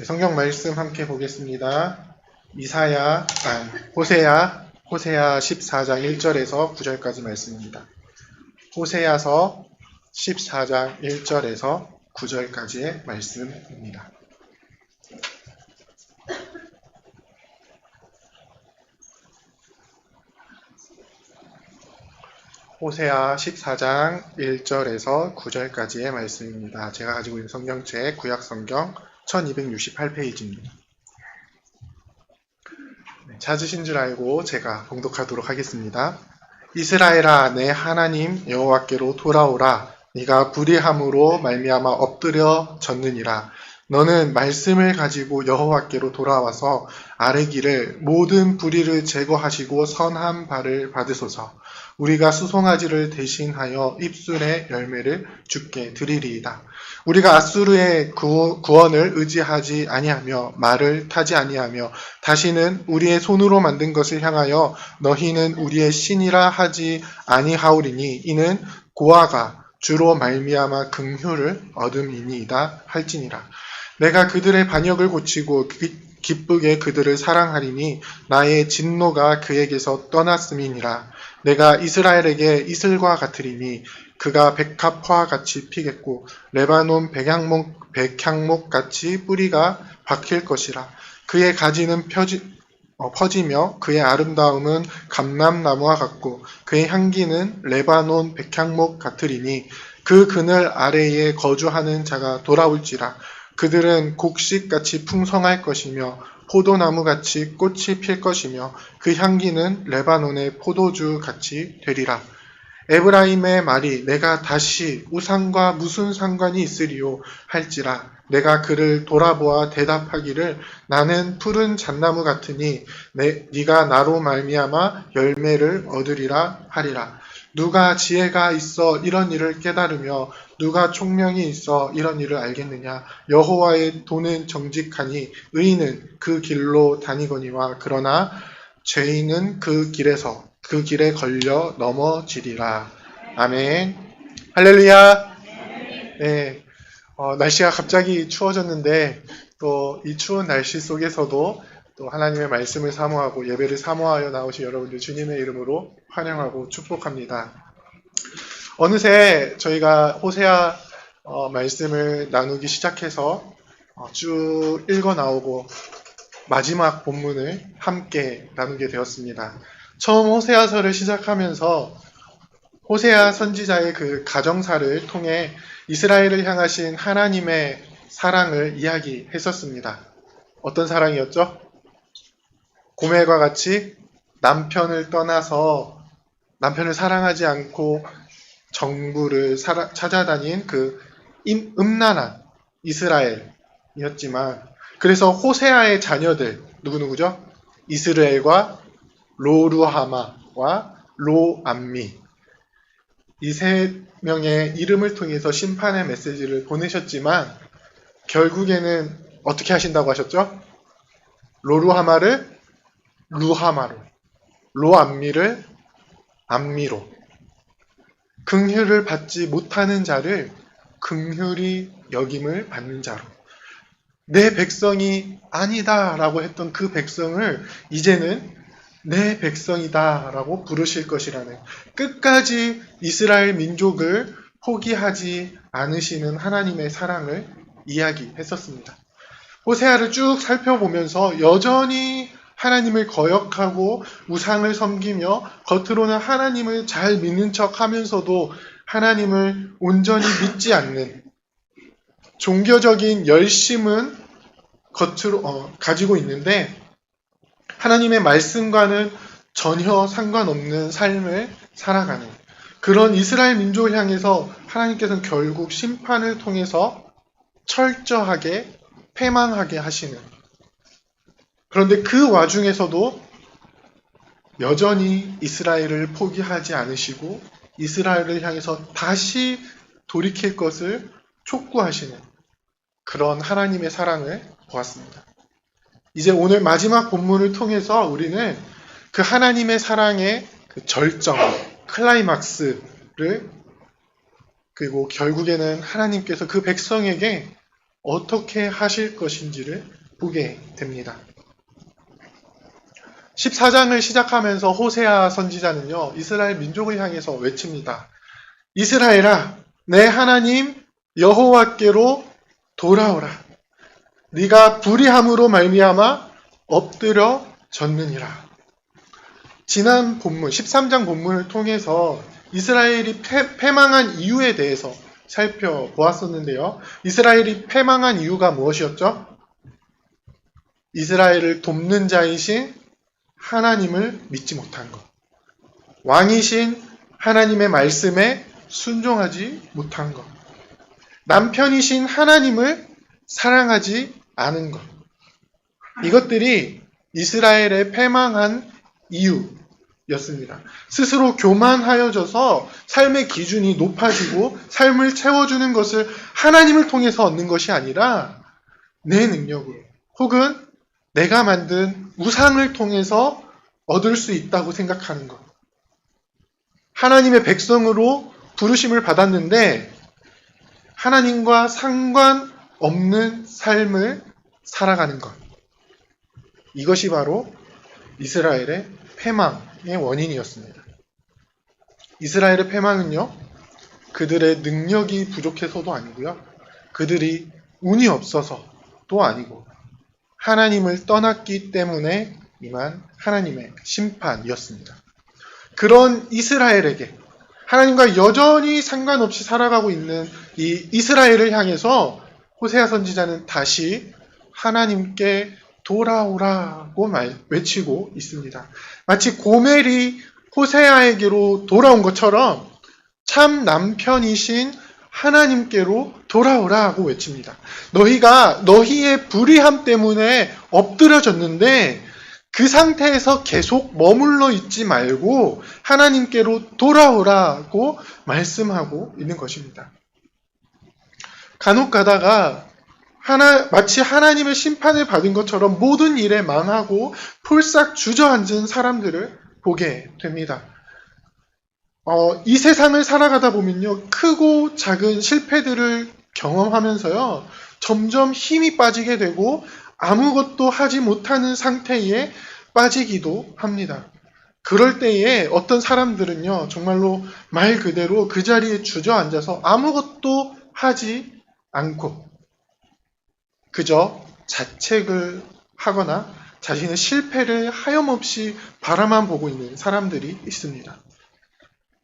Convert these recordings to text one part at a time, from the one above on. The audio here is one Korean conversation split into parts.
성경 말씀 함께 보겠습니다. 호세아 14장 1절에서 9절까지 말씀입니다. 호세아서 14장 1절에서 9절까지의 말씀입니다. 호세아 14장 1절에서 9절까지의 말씀입니다. 제가 가지고 있는 성경책 구약성경 1268페이지입니다. 찾으신 줄 알고 제가 봉독하도록 하겠습니다. 이스라엘아, 내 하나님 여호와께로 돌아오라. 네가 불의함으로 말미암아 엎드려 졌느니라. 너는 말씀을 가지고 여호와께로 돌아와서 아뢰기를 모든 불의를 제거하시고 선한 바를 받으소서. 우리가 수송아지를 대신하여 입술의 열매를 주께 드리리이다. 우리가 아수르의 구원을 의지하지 아니하며 말을 타지 아니하며 다시는 우리의 손으로 만든 것을 향하여 너희는 우리의 신이라 하지 아니하오리니 이는 고아가 주로 말미암아 긍휼을 얻음이니이다 할지니라. 내가 그들의 반역을 고치고 기쁘게 그들을 사랑하리니 나의 진노가 그에게서 떠났음이니라. 내가 이스라엘에게 이슬과 같으리니 그가 백합화 같이 피겠고 레바논 백향목 같이 뿌리가 박힐 것이라. 그의 가지는 퍼지며 그의 아름다움은 감람나무와 같고 그의 향기는 레바논 백향목 같으리니 그 그늘 아래에 거주하는 자가 돌아올지라. 그들은 곡식같이 풍성할 것이며 포도나무같이 꽃이 필 것이며 그 향기는 레바논의 포도주 같이 되리라. 에브라임의 말이 내가 다시 우상과 무슨 상관이 있으리요 할지라. 내가 그를 돌아보아 대답하기를 나는 푸른 잣나무 같으니 네가 나로 말미암아 열매를 얻으리라 하리라. 누가 지혜가 있어 이런 일을 깨달으며 누가 총명이 있어 이런 일을 알겠느냐. 여호와의 도는 정직하니 의인은 그 길로 다니거니와 그러나 죄인은 그 길에 걸려 넘어지리라. 아멘. 할렐루야. 네, 날씨가 갑자기 추워졌는데 또 이 추운 날씨 속에서도 또 하나님의 말씀을 사모하고 예배를 사모하여 나오신 여러분들 주님의 이름으로 환영하고 축복합니다. 어느새 저희가 호세아 말씀을 나누기 시작해서 쭉 읽어 나오고 마지막 본문을 함께 나누게 되었습니다. 처음 호세아서를 시작하면서 호세아 선지자의 그 가정사를 통해 이스라엘을 향하신 하나님의 사랑을 이야기했었습니다. 어떤 사랑이었죠? 고멜과 같이 남편을 떠나서 남편을 사랑하지 않고 정부를 찾아다닌 그 음란한 이스라엘이었지만 그래서 호세아의 자녀들 누구누구죠? 이스라엘과 로루하마와 로암미 이 세 명의 이름을 통해서 심판의 메시지를 보내셨지만 결국에는 어떻게 하신다고 하셨죠? 로루하마를 루하마로, 로암미를 암미로, 긍휼을 받지 못하는 자를 긍휼히 여김을 받는 자로, 내 백성이 아니다라고 했던 그 백성을 이제는 내 백성이다라고 부르실 것이라는 끝까지 이스라엘 민족을 포기하지 않으시는 하나님의 사랑을 이야기했었습니다. 호세아를 쭉 살펴보면서 여전히 하나님을 거역하고 우상을 섬기며 겉으로는 하나님을 잘 믿는 척 하면서도 하나님을 온전히 믿지 않는 종교적인 열심은 겉으로 가지고 있는데 하나님의 말씀과는 전혀 상관없는 삶을 살아가는 그런 이스라엘 민족을 향해서 하나님께서는 결국 심판을 통해서 철저하게 패망하게 하시는, 그런데 그 와중에서도 여전히 이스라엘을 포기하지 않으시고 이스라엘을 향해서 다시 돌이킬 것을 촉구하시는 그런 하나님의 사랑을 보았습니다. 이제 오늘 마지막 본문을 통해서 우리는 그 하나님의 사랑의 그 절정, 클라이막스를 그리고 결국에는 하나님께서 그 백성에게 어떻게 하실 것인지를 보게 됩니다. 14장을 시작하면서 호세아 선지자는요, 이스라엘 민족을 향해서 외칩니다. 이스라엘아, 내 하나님 여호와께로 돌아오라. 네가 불의함으로 말미암아 엎드려 졌느니라. 지난 본문 13장 본문을 통해서 이스라엘이 패망한 이유에 대해서 살펴보았었는데요. 이스라엘이 패망한 이유가 무엇이었죠? 이스라엘을 돕는 자이신 하나님을 믿지 못한 것. 왕이신 하나님의 말씀에 순종하지 못한 것. 남편이신 하나님을 사랑하지 않은 것. 이것들이 이스라엘의 패망한 이유였습니다. 스스로 교만하여져서 삶의 기준이 높아지고 삶을 채워주는 것을 하나님을 통해서 얻는 것이 아니라 내 능력으로 혹은 내가 만든 우상을 통해서 얻을 수 있다고 생각하는 것. 하나님의 백성으로 부르심을 받았는데 하나님과 상관없는 삶을 살아가는 것. 이것이 바로 이스라엘의 패망의 원인이었습니다. 이스라엘의 패망은요, 그들의 능력이 부족해서도 아니고요, 그들이 운이 없어서도 아니고 하나님을 떠났기 때문에 임한 하나님의 심판이었습니다. 그런 이스라엘에게 하나님과 여전히 상관없이 살아가고 있는 이 이스라엘을 향해서 호세아 선지자는 다시 하나님께 돌아오라고 외치고 있습니다. 마치 고멜이 호세아에게로 돌아온 것처럼 참 남편이신 하나님께로 돌아오라고 외칩니다. 너희가 너희의 불의함 때문에 엎드려졌는데 그 상태에서 계속 머물러 있지 말고 하나님께로 돌아오라고 말씀하고 있는 것입니다. 간혹 가다가 마치 하나님의 심판을 받은 것처럼 모든 일에 망하고 폴싹 주저앉은 사람들을 보게 됩니다. 이 세상을 살아가다 보면요, 크고 작은 실패들을 경험하면서요, 점점 힘이 빠지게 되고 아무것도 하지 못하는 상태에 빠지기도 합니다. 그럴 때에 어떤 사람들은요, 정말로 말 그대로 그 자리에 주저앉아서 아무것도 하지 않고 그저 자책을 하거나 자신의 실패를 하염없이 바라만 보고 있는 사람들이 있습니다.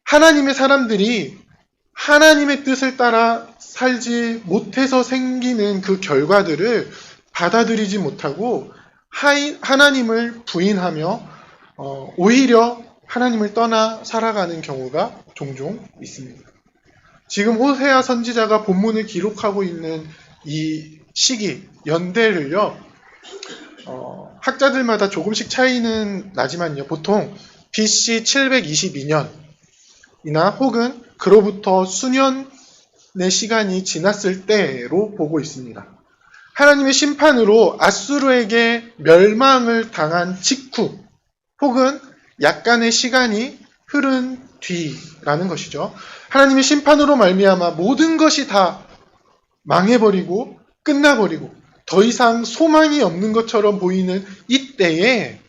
하나님의 사람들이 하나님의 뜻을 따라 살지 못해서 생기는 그 결과들을 받아들이지 못하고 하나님을 부인하며 오히려 하나님을 떠나 살아가는 경우가 종종 있습니다. 지금 호세아 선지자가 본문을 기록하고 있는 이 시기, 연대를요, 학자들마다 조금씩 차이는 나지만요, 보통 BC 722년이나 혹은 그로부터 수년의 시간이 지났을 때로 보고 있습니다. 하나님의 심판으로 아수르에게 멸망을 당한 직후 혹은 약간의 시간이 흐른 뒤라는 것이죠. 하나님의 심판으로 말미암아 모든 것이 다 망해버리고 끝나버리고 더 이상 소망이 없는 것처럼 보이는 이때에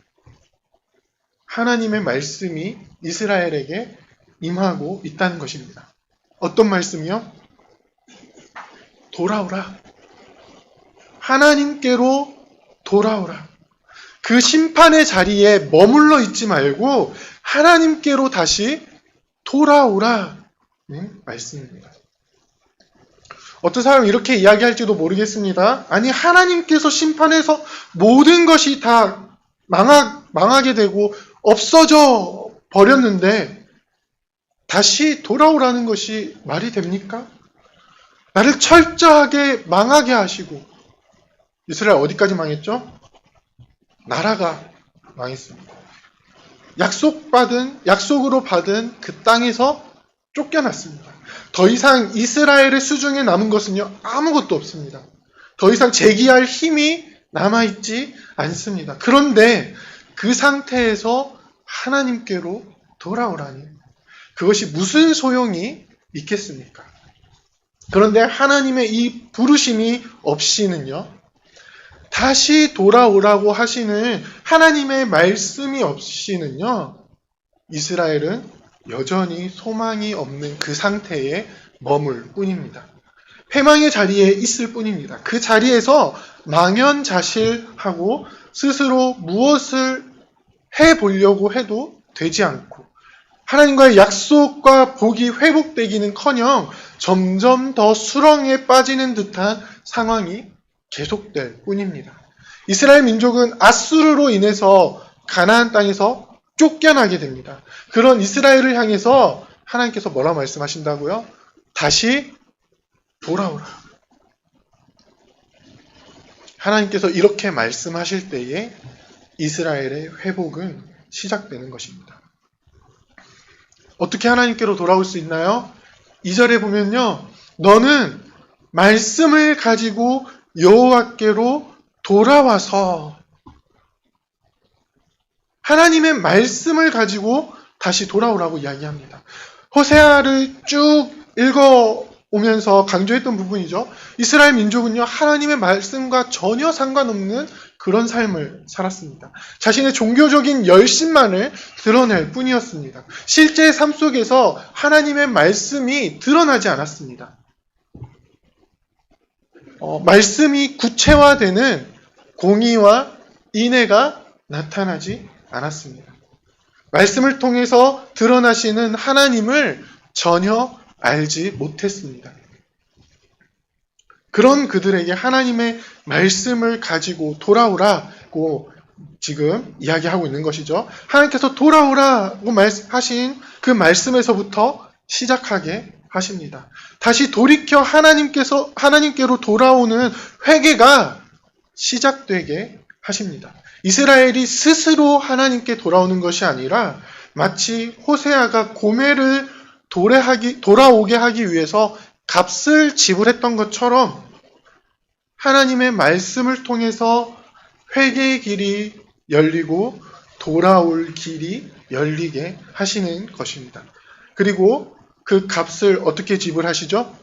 하나님의 말씀이 이스라엘에게 임하고 있다는 것입니다. 어떤 말씀이요? 돌아오라. 하나님께로 돌아오라. 그 심판의 자리에 머물러 있지 말고 하나님께로 다시 돌아오라는 말씀입니다. 어떤 사람은 이렇게 이야기할지도 모르겠습니다. 아니, 하나님께서 심판해서 모든 것이 다 망하게 되고 없어져 버렸는데 다시 돌아오라는 것이 말이 됩니까? 나를 철저하게 망하게 하시고 이스라엘 어디까지 망했죠? 나라가 망했습니다. 약속으로 받은 그 땅에서 쫓겨났습니다. 더 이상 이스라엘의 수중에 남은 것은요, 아무것도 없습니다. 더 이상 재기할 힘이 남아있지 않습니다. 그런데 그 상태에서 하나님께로 돌아오라니 그것이 무슨 소용이 있겠습니까? 그런데 하나님의 이 부르심이 없이는요, 다시 돌아오라고 하시는 하나님의 말씀이 없이는요, 이스라엘은 여전히 소망이 없는 그 상태에 머물 뿐입니다. 패망의 자리에 있을 뿐입니다. 그 자리에서 망연자실하고 스스로 무엇을 해보려고 해도 되지 않고 하나님과의 약속과 복이 회복되기는커녕 점점 더 수렁에 빠지는 듯한 상황이 계속될 뿐입니다. 이스라엘 민족은 아수르로 인해서 가나안 땅에서 쫓겨나게 됩니다. 그런 이스라엘을 향해서 하나님께서 뭐라 말씀하신다고요? 다시 돌아오라. 하나님께서 이렇게 말씀하실 때에 이스라엘의 회복은 시작되는 것입니다. 어떻게 하나님께로 돌아올 수 있나요? 2절에 보면요, 너는 말씀을 가지고 여호와께로 돌아와서, 하나님의 말씀을 가지고 다시 돌아오라고 이야기합니다. 호세아를 쭉 읽어오면서 강조했던 부분이죠. 이스라엘 민족은요, 하나님의 말씀과 전혀 상관없는 그런 삶을 살았습니다. 자신의 종교적인 열심만을 드러낼 뿐이었습니다. 실제 삶 속에서 하나님의 말씀이 드러나지 않았습니다. 말씀이 구체화되는 공의와 인애가 나타나지 않았습니다. 말씀을 통해서 드러나시는 하나님을 전혀 알지 못했습니다. 그런 그들에게 하나님의 말씀을 가지고 돌아오라고 지금 이야기하고 있는 것이죠. 하나님께서 돌아오라고 하신 그 말씀에서부터 시작하게 하십니다. 다시 돌이켜 하나님께로 돌아오는 회개가 시작되게 하십니다. 이스라엘이 스스로 하나님께 돌아오는 것이 아니라 마치 호세아가 고멜을 돌아오게 하기 위해서 값을 지불했던 것처럼 하나님의 말씀을 통해서 회개의 길이 열리고 돌아올 길이 열리게 하시는 것입니다. 그리고 그 값을 어떻게 지불하시죠?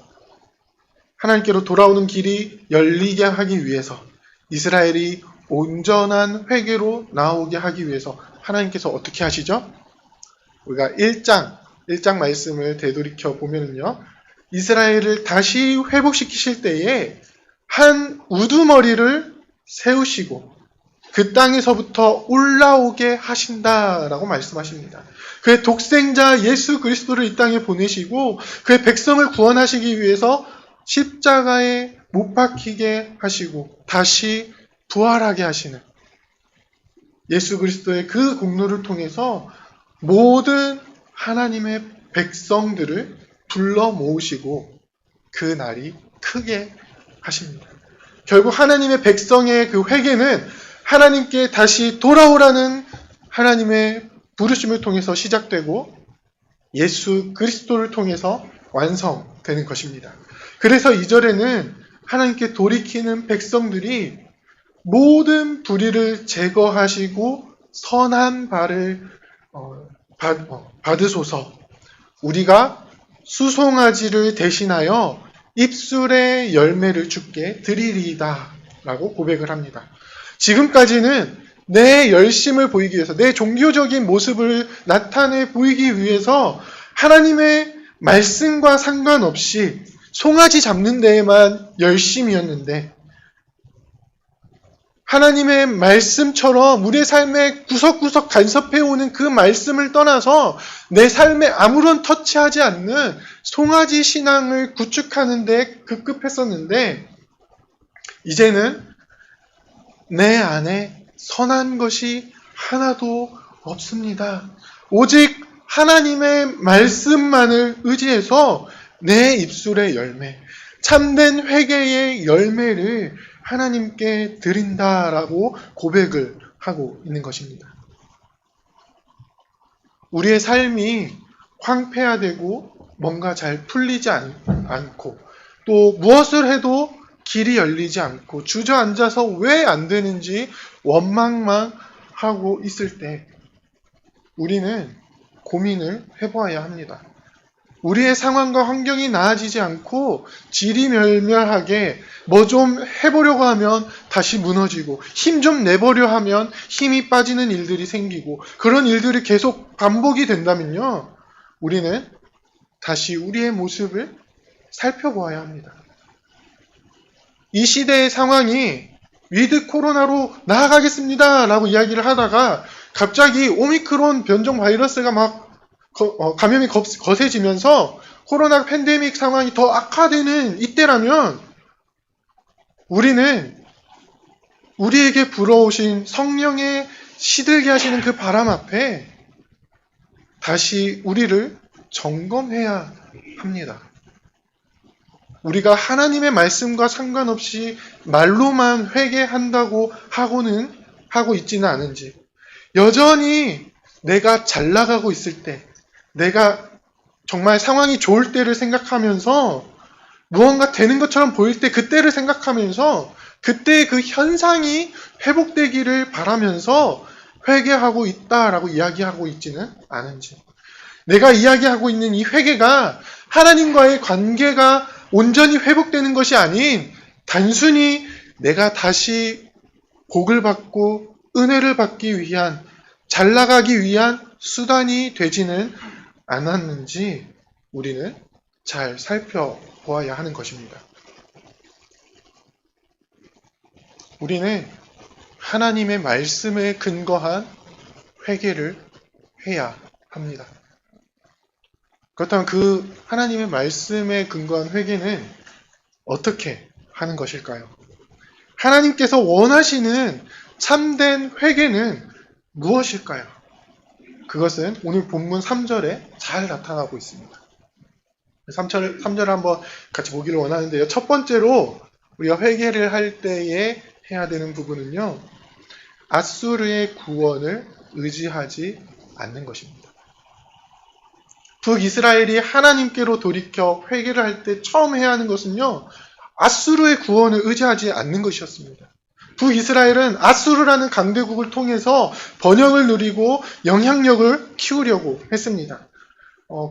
하나님께로 돌아오는 길이 열리게 하기 위해서, 이스라엘이 온전한 회개로 나오게 하기 위해서 하나님께서 어떻게 하시죠? 우리가 1장 말씀을 되돌이켜 보면요, 이스라엘을 다시 회복시키실 때에 한 우두머리를 세우시고 그 땅에서부터 올라오게 하신다라고 말씀하십니다. 그의 독생자 예수 그리스도를 이 땅에 보내시고 그의 백성을 구원하시기 위해서 십자가에 못 박히게 하시고 다시 부활하게 하시는 예수 그리스도의 그 공로를 통해서 모든 하나님의 백성들을 불러 모으시고 그 날이 크게 하십니다. 결국 하나님의 백성의 그 회개는 하나님께 다시 돌아오라는 하나님의 부르심을 통해서 시작되고 예수 그리스도를 통해서 완성되는 것입니다. 그래서 2절에는 하나님께 돌이키는 백성들이 모든 불의를 제거하시고 선한 바를 받으소서, 우리가 수송아지를 대신하여 입술의 열매를 주께 드리리이다 라고 고백을 합니다. 지금까지는 내 열심을 보이기 위해서, 내 종교적인 모습을 나타내 보이기 위해서 하나님의 말씀과 상관없이 송아지 잡는 데에만 열심이었는데, 하나님의 말씀처럼 우리의 삶에 구석구석 간섭해오는 그 말씀을 떠나서 내 삶에 아무런 터치하지 않는 송아지 신앙을 구축하는 데 급급했었는데, 이제는 내 안에 선한 것이 하나도 없습니다. 오직 하나님의 말씀만을 의지해서 내 입술의 열매, 참된 회개의 열매를 하나님께 드린다라고 고백을 하고 있는 것입니다. 우리의 삶이 황폐화되고 뭔가 잘 풀리지 않고 또 무엇을 해도 길이 열리지 않고 주저앉아서 왜 안 되는지 원망만 하고 있을 때 우리는 고민을 해보아야 합니다. 우리의 상황과 환경이 나아지지 않고 지리멸멸하게 뭐 좀 해보려고 하면 다시 무너지고 힘 좀 내보려 하면 힘이 빠지는 일들이 생기고 그런 일들이 계속 반복이 된다면요. 우리는 다시 우리의 모습을 살펴보아야 합니다. 이 시대의 상황이 위드 코로나로 나아가겠습니다 라고 이야기를 하다가 갑자기 오미크론 변종 바이러스가 막 감염이 거세지면서 코로나 팬데믹 상황이 더 악화되는 이때라면 우리는 우리에게 불어오신 성령의 시들게 하시는 그 바람 앞에 다시 우리를 점검해야 합니다. 우리가 하나님의 말씀과 상관없이 말로만 회개한다고 하고 있지는 않은지, 여전히 내가 잘 나가고 있을 때, 내가 정말 상황이 좋을 때를 생각하면서 무언가 되는 것처럼 보일 때 그때를 생각하면서 그때 그 현상이 회복되기를 바라면서 회개하고 있다라고 이야기하고 있지는 않은지, 내가 이야기하고 있는 이 회개가 하나님과의 관계가 온전히 회복되는 것이 아닌 단순히 내가 다시 복을 받고 은혜를 받기 위한, 잘 나가기 위한 수단이 되지는 않았는지 우리는 잘 살펴보아야 하는 것입니다. 우리는 하나님의 말씀에 근거한 회개를 해야 합니다. 그렇다면 그 하나님의 말씀에 근거한 회개는 어떻게 하는 것일까요? 하나님께서 원하시는 참된 회개는 무엇일까요? 그것은 오늘 본문 3절에 잘 나타나고 있습니다. 3절을 한번 같이 보기를 원하는데요. 첫 번째로 우리가 회개를 할 때에 해야 되는 부분은요, 앗수르의 구원을 의지하지 않는 것입니다. 북이스라엘이 하나님께로 돌이켜 회개를 할 때 처음 해야 하는 것은요, 앗수르의 구원을 의지하지 않는 것이었습니다. 북이스라엘은 앗수르라는 강대국을 통해서 번영을 누리고 영향력을 키우려고 했습니다.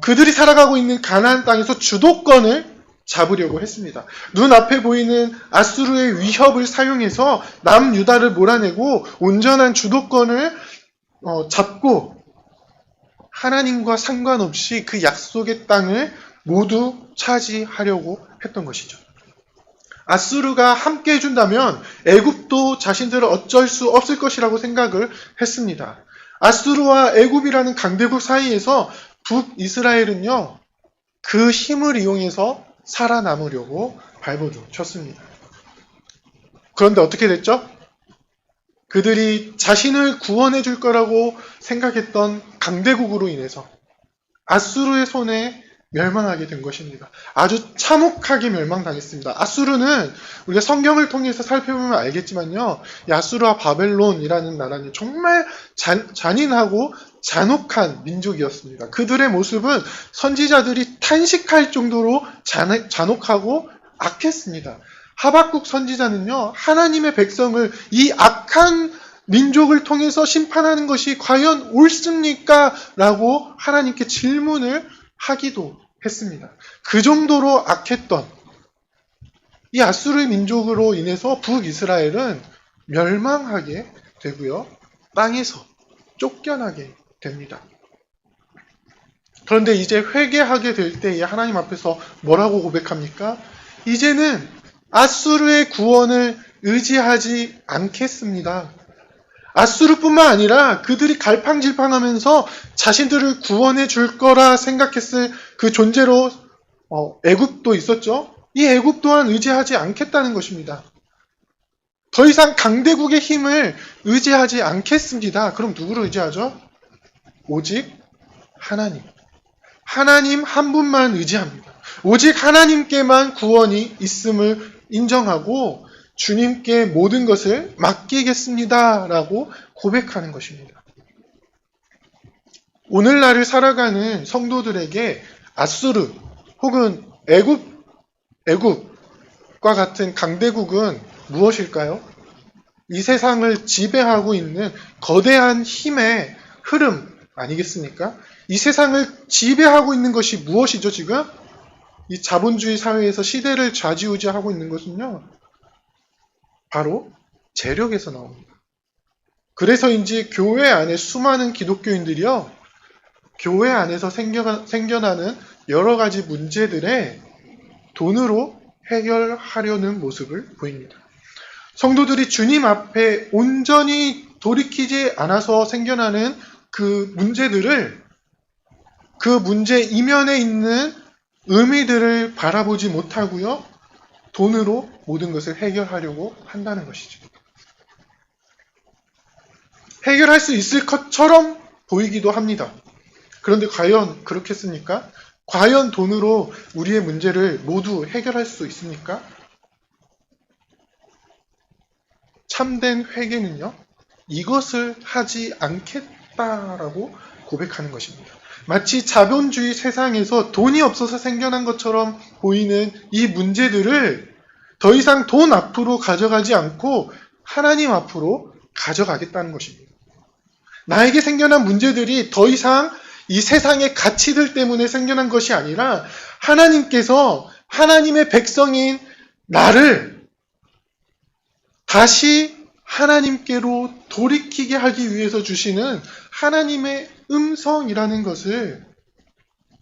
그들이 살아가고 있는 가나안 땅에서 주도권을 잡으려고 했습니다. 눈앞에 보이는 앗수르의 위협을 사용해서 남유다를 몰아내고 온전한 주도권을 잡고 하나님과 상관없이 그 약속의 땅을 모두 차지하려고 했던 것이죠. 앗수르가 함께 해준다면 애굽도 자신들을 어쩔 수 없을 것이라고 생각을 했습니다. 앗수르와 애굽이라는 강대국 사이에서 북이스라엘은요, 그 힘을 이용해서 살아남으려고 발버둥 쳤습니다. 그런데 어떻게 됐죠? 그들이 자신을 구원해 줄 거라고 생각했던 강대국으로 인해서 앗수르의 손에 멸망하게 된 것입니다. 아주 참혹하게 멸망당했습니다. 앗수르는 우리가 성경을 통해서 살펴보면 알겠지만요, 앗수르와 바벨론이라는 나라는 정말 잔인하고 잔혹한 민족이었습니다. 그들의 모습은 선지자들이 탄식할 정도로 잔혹하고 악했습니다. 하박국 선지자는요, 하나님의 백성을, 이 악한 민족을 통해서 심판하는 것이 과연 옳습니까? 라고 하나님께 질문을 하기도 했습니다. 그 정도로 악했던 이 앗수르의 민족으로 인해서 북이스라엘은 멸망하게 되고요, 땅에서 쫓겨나게 됩니다. 그런데 이제 회개하게 될 때에 하나님 앞에서 뭐라고 고백합니까? 이제는 앗수르의 구원을 의지하지 않겠습니다. 앗수르뿐만 아니라 그들이 갈팡질팡하면서 자신들을 구원해 줄 거라 생각했을 그 존재로 애굽도 있었죠. 이 애굽 또한 의지하지 않겠다는 것입니다. 더 이상 강대국의 힘을 의지하지 않겠습니다. 그럼 누구를 의지하죠? 오직 하나님. 하나님 한 분만 의지합니다. 오직 하나님께만 구원이 있음을 인정하고 주님께 모든 것을 맡기겠습니다 라고 고백하는 것입니다. 오늘날을 살아가는 성도들에게 앗수르 혹은 애굽과 같은 강대국은 무엇일까요? 이 세상을 지배하고 있는 거대한 힘의 흐름, 아니겠습니까? 이 세상을 지배하고 있는 것이 무엇이죠, 지금? 이 자본주의 사회에서 시대를 좌지우지하고 있는 것은요, 바로 재력에서 나옵니다. 그래서인지 교회 안에 수많은 기독교인들이요, 교회 안에서 생겨나는 여러 가지 문제들에 돈으로 해결하려는 모습을 보입니다. 성도들이 주님 앞에 온전히 돌이키지 않아서 생겨나는 그 문제들을, 그 문제 이면에 있는 의미들을 바라보지 못하고요, 돈으로 모든 것을 해결하려고 한다는 것이죠. 해결할 수 있을 것처럼 보이기도 합니다. 그런데 과연 그렇겠습니까? 과연 돈으로 우리의 문제를 모두 해결할 수 있습니까? 참된 회개는요, 이것을 하지 않겠다라고 고백하는 것입니다. 마치 자본주의 세상에서 돈이 없어서 생겨난 것처럼 보이는 이 문제들을 더 이상 돈 앞으로 가져가지 않고 하나님 앞으로 가져가겠다는 것입니다. 나에게 생겨난 문제들이 더 이상 이 세상의 가치들 때문에 생겨난 것이 아니라 하나님께서 하나님의 백성인 나를 다시 하나님께로 돌이키게 하기 위해서 주시는 하나님의 음성이라는 것을,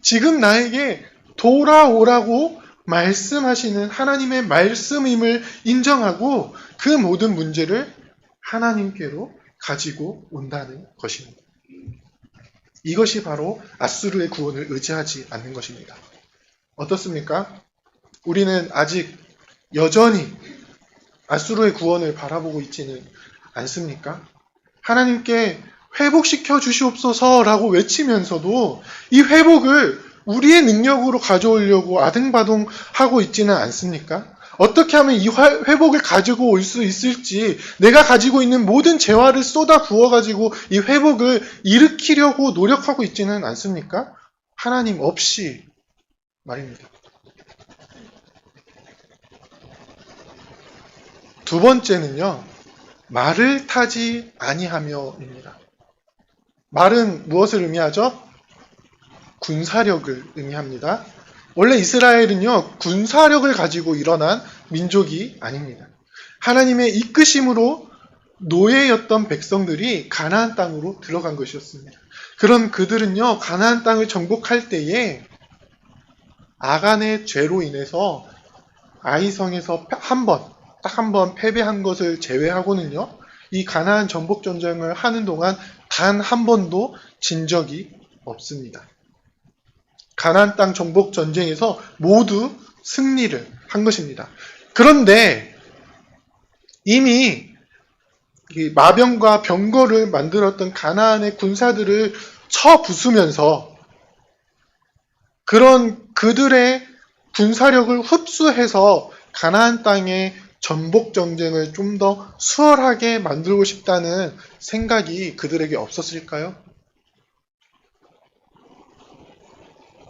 지금 나에게 돌아오라고 말씀하시는 하나님의 말씀임을 인정하고 그 모든 문제를 하나님께로 가지고 온다는 것입니다. 이것이 바로 앗수르의 구원을 의지하지 않는 것입니다. 어떻습니까? 우리는 아직 여전히 앗수르의 구원을 바라보고 있지는 않습니까? 하나님께 회복시켜 주시옵소서라고 외치면서도 이 회복을 우리의 능력으로 가져오려고 아등바등하고 있지는 않습니까? 어떻게 하면 이 회복을 가지고 올 수 있을지, 내가 가지고 있는 모든 재화를 쏟아 부어가지고 이 회복을 일으키려고 노력하고 있지는 않습니까? 하나님 없이 말입니다. 두 번째는요, 말을 타지 아니하며입니다. 말은 무엇을 의미하죠? 군사력을 의미합니다. 원래 이스라엘은요, 군사력을 가지고 일어난 민족이 아닙니다. 하나님의 이끄심으로 노예였던 백성들이 가나안 땅으로 들어간 것이었습니다. 그런 그들은요, 가나안 땅을 정복할 때에 아간의 죄로 인해서 아이성에서 딱 한 번 패배한 것을 제외하고는요, 이 가나안 정복 전쟁을 하는 동안 단 한 번도 진 적이 없습니다. 가나안 땅 정복 전쟁에서 모두 승리를 한 것입니다. 그런데 이미 마병과 병거를 만들었던 가나안의 군사들을 쳐 부수면서 그런 그들의 군사력을 흡수해서 가나안 땅의 전복 전쟁을 좀 더 수월하게 만들고 싶다는 생각이 그들에게 없었을까요?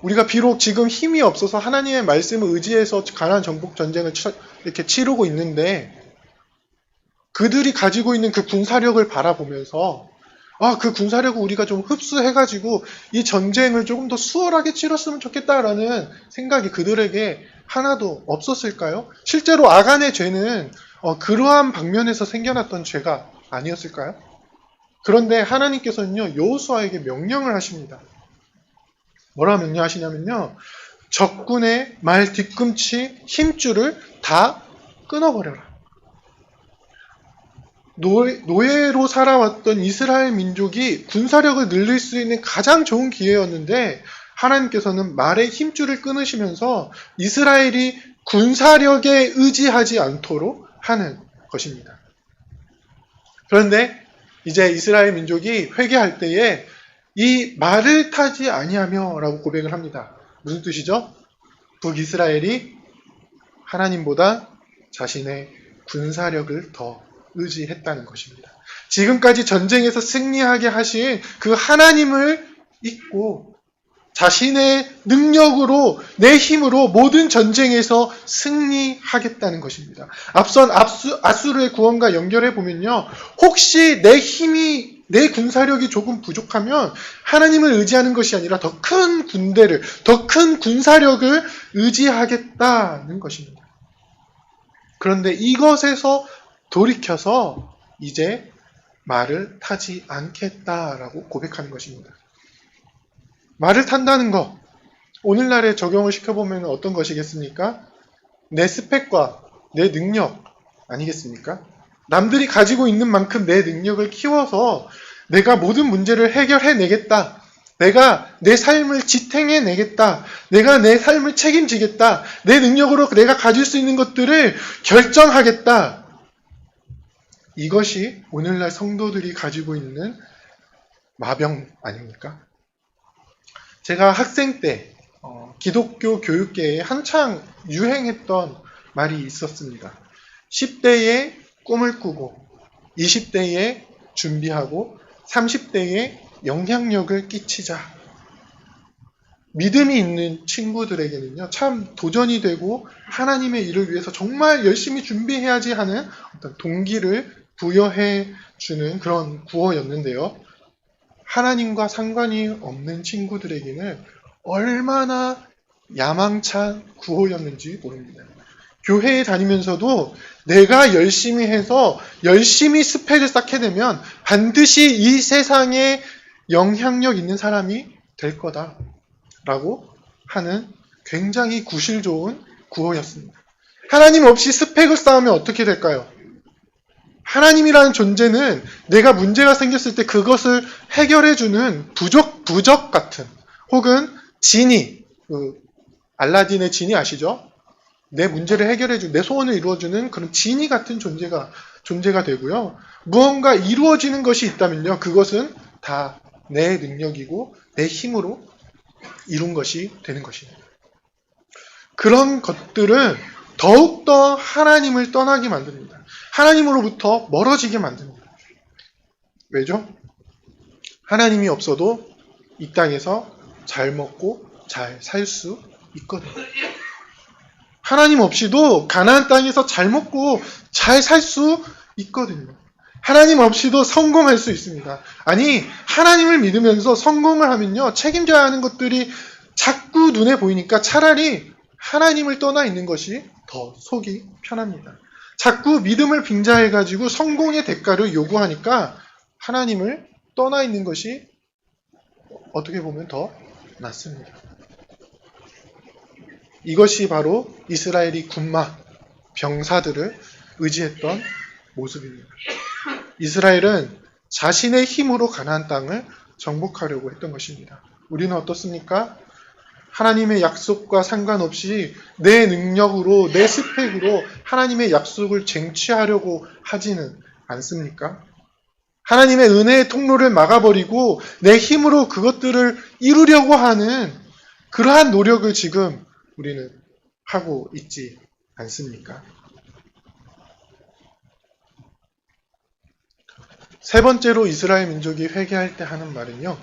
우리가 비록 지금 힘이 없어서 하나님의 말씀을 의지해서 가나안 정복 전쟁을 이렇게 치르고 있는데, 그들이 가지고 있는 그 군사력을 바라보면서 그 군사력을 우리가 좀 흡수해가지고 이 전쟁을 조금 더 수월하게 치렀으면 좋겠다라는 생각이 그들에게 하나도 없었을까요? 실제로 아간의 죄는 그러한 방면에서 생겨났던 죄가 아니었을까요? 그런데 하나님께서는요, 여호수아에게 명령을 하십니다. 뭐라 명령하시냐면요, 적군의 말 뒤꿈치 힘줄을 다 끊어버려라. 노예로 살아왔던 이스라엘 민족이 군사력을 늘릴 수 있는 가장 좋은 기회였는데 하나님께서는 말의 힘줄을 끊으시면서 이스라엘이 군사력에 의지하지 않도록 하는 것입니다. 그런데 이제 이스라엘 민족이 회개할 때에 이 말을 타지 아니하며 라고 고백을 합니다. 무슨 뜻이죠? 북이스라엘이 하나님보다 자신의 군사력을 더 의지했다는 것입니다. 지금까지 전쟁에서 승리하게 하신 그 하나님을 잊고 자신의 능력으로, 내 힘으로 모든 전쟁에서 승리하겠다는 것입니다. 앞선 앗수르의 구원과 연결해 보면요, 혹시 내 힘이 내 군사력이 조금 부족하면 하나님을 의지하는 것이 아니라 더 큰 군대를, 더 큰 군사력을 의지하겠다는 것입니다. 그런데 이것에서 돌이켜서 이제 말을 타지 않겠다라고 고백하는 것입니다. 말을 탄다는 것, 오늘날에 적용을 시켜보면 어떤 것이겠습니까? 내 스펙과 내 능력 아니겠습니까? 남들이 가지고 있는 만큼 내 능력을 키워서 내가 모든 문제를 해결해내겠다. 내가 내 삶을 지탱해내겠다. 내가 내 삶을 책임지겠다. 내 능력으로 내가 가질 수 있는 것들을 결정하겠다. 이것이 오늘날 성도들이 가지고 있는 마병 아닙니까? 제가 학생 때 기독교 교육계에 한창 유행했던 말이 있었습니다. 10대에 꿈을 꾸고 20대에 준비하고 30대에 영향력을 끼치자. 믿음이 있는 친구들에게는요, 참 도전이 되고 하나님의 일을 위해서 정말 열심히 준비해야지 하는 어떤 동기를 부여해 주는 그런 구호였는데요. 하나님과 상관이 없는 친구들에게는 얼마나 야망찬 구호였는지 모릅니다. 교회에 다니면서도 내가 열심히 해서 열심히 스펙을 쌓게 되면 반드시 이 세상에 영향력 있는 사람이 될 거다라고 하는 굉장히 구실 좋은 구호였습니다. 하나님 없이 스펙을 쌓으면 어떻게 될까요? 하나님이라는 존재는 내가 문제가 생겼을 때 그것을 해결해주는 부적 같은, 혹은 지니, 알라딘의 지니 아시죠? 내 문제를 해결해주는, 내 소원을 이루어주는 그런 지니 같은 존재가 되고요. 무언가 이루어지는 것이 있다면요, 그것은 다 내 능력이고 내 힘으로 이룬 것이 되는 것입니다. 그런 것들은 더욱더 하나님을 떠나게 만듭니다. 하나님으로부터 멀어지게 만듭니다. 왜죠? 하나님이 없어도 이 땅에서 잘 먹고 잘 살 수 있거든요. 하나님 없이도 가나안 땅에서 잘 먹고 잘 살 수 있거든요. 하나님 없이도 성공할 수 있습니다. 아니, 하나님을 믿으면서 성공을 하면요, 책임져야 하는 것들이 자꾸 눈에 보이니까 차라리 하나님을 떠나 있는 것이 더 속이 편합니다. 자꾸 믿음을 빙자해가지고 성공의 대가를 요구하니까 하나님을 떠나 있는 것이 어떻게 보면 더 낫습니다. 이것이 바로 이스라엘이 군마, 병사들을 의지했던 모습입니다. 이스라엘은 자신의 힘으로 가나안 땅을 정복하려고 했던 것입니다. 우리는 어떻습니까? 하나님의 약속과 상관없이 내 능력으로, 내 스펙으로 하나님의 약속을 쟁취하려고 하지는 않습니까? 하나님의 은혜의 통로를 막아버리고 내 힘으로 그것들을 이루려고 하는 그러한 노력을 지금 우리는 하고 있지 않습니까? 세 번째로 이스라엘 민족이 회개할 때 하는 말은요,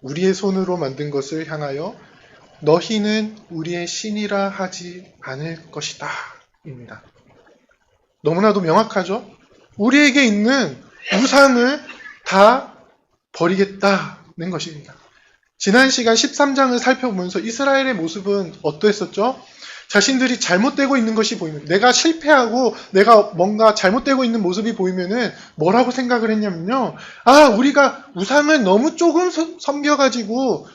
우리의 손으로 만든 것을 향하여 너희는 우리의 신이라 하지 않을 것이다 입니다. 너무나도 명확하죠? 우리에게 있는 우상을 다 버리겠다는 것입니다. 지난 시간 13장을 살펴보면서 이스라엘의 모습은 어떠했었죠? 자신들이 잘못되고 있는 것이 보이면, 내가 실패하고 내가 뭔가 잘못되고 있는 모습이 보이면은 뭐라고 생각을 했냐면요, 우리가 우상을 너무 조금 섬겨가지고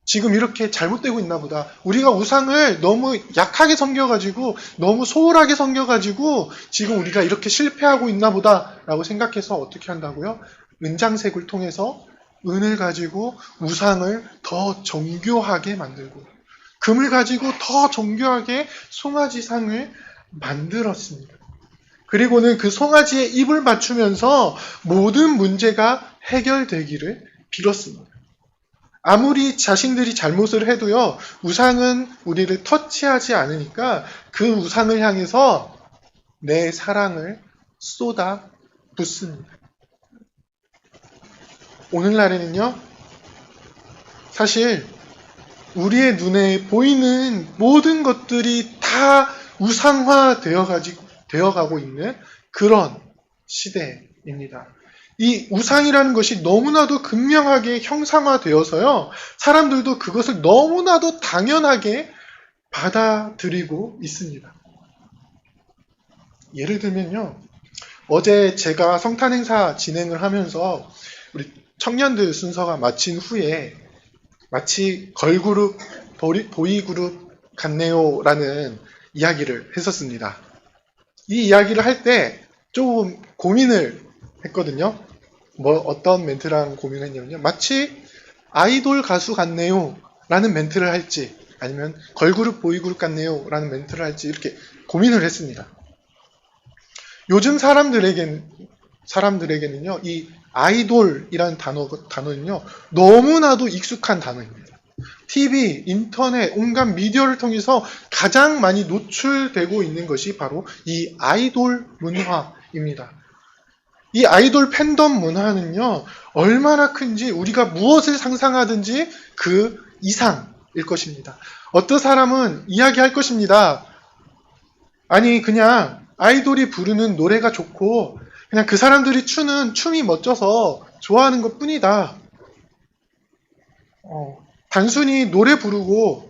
지금 이렇게 잘못되고 있나 보다. 우리가 우상을 너무 약하게 섬겨가지고, 너무 소홀하게 섬겨가지고 지금 우리가 이렇게 실패하고 있나 보다라고 생각해서 어떻게 한다고요? 은장색을 통해서 은을 가지고 우상을 더 정교하게 만들고, 금을 가지고 더 정교하게 송아지상을 만들었습니다. 그리고는 그 송아지에 입을 맞추면서 모든 문제가 해결되기를 빌었습니다. 아무리 자신들이 잘못을 해도요, 우상은 우리를 터치하지 않으니까 그 우상을 향해서 내 사랑을 쏟아 붓습니다. 오늘날에는요, 사실 우리의 눈에 보이는 모든 것들이 다 우상화 되어가고 있는 그런 시대입니다. 이 우상이라는 것이 너무나도 극명하게 형상화되어서요, 사람들도 그것을 너무나도 당연하게 받아들이고 있습니다. 예를 들면요, 어제 제가 성탄 행사 진행을 하면서 우리 청년들 순서가 마친 후에 마치 걸그룹, 보이그룹 같네요라는 이야기를 했었습니다. 이 이야기를 할 때 조금 고민을 했거든요. 어떤 멘트랑 고민했냐면요, 마치 아이돌 가수 같네요 라는 멘트를 할지, 아니면 걸그룹, 보이그룹 같네요 라는 멘트를 할지, 이렇게 고민을 했습니다. 요즘 사람들에게는요, 이 아이돌이라는 단어는요, 너무나도 익숙한 단어입니다. TV, 인터넷, 온갖 미디어를 통해서 가장 많이 노출되고 있는 것이 바로 이 아이돌 문화입니다. 이 아이돌 팬덤 문화는요, 얼마나 큰지 우리가 무엇을 상상하든지 그 이상일 것입니다. 어떤 사람은 이야기할 것입니다. 아니, 그냥 아이돌이 부르는 노래가 좋고 그냥 그 사람들이 추는 춤이 멋져서 좋아하는 것 뿐이다. 단순히 노래 부르고